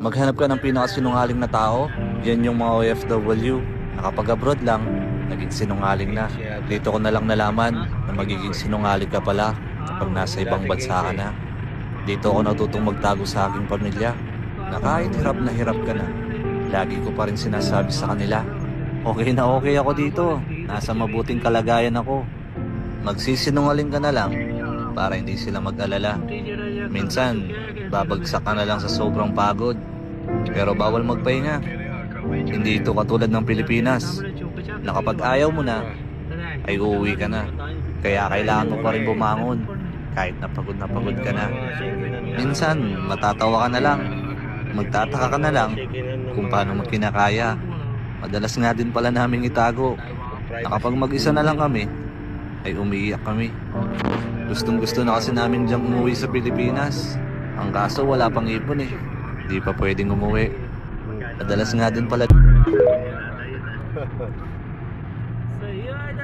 Maghanap ka ng pinakasinungaling na tao, yan yung mga OFW. Nakapag-abroad lang, naging sinungaling na. Dito ko na lang nalaman na magiging sinungaling ka pala kapag nasa ibang bansa ka na. Dito ako natutong magtago sa aking pamilya, na kahit hirap ka na, lagi ko pa rin sinasabi sa kanila, okay na okay ako dito, nasa mabuting kalagayan ako. Magsisinungaling ka na lang para hindi sila mag-alala. Minsan, babagsak ka na lang sa sobrang pagod, pero bawal magpahinga. Hindi ito katulad ng Pilipinas, na kapag ayaw mo na, ay uuwi ka na. Kaya kailangan mo pa rin bumangon, kahit na pagod ka na. Minsan, matatawa ka na lang, magtataka ka na lang kung paano mo kinakaya. Madalas nga din pala naming itago, na kapag mag-isa na lang kami, ay umiiyak kami. Gustong gusto na kasi namin diyang umuwi sa Pilipinas. Ang kaso wala pang ipon eh, di pa pwedeng umuwi. Madalas nga din pala. So yun,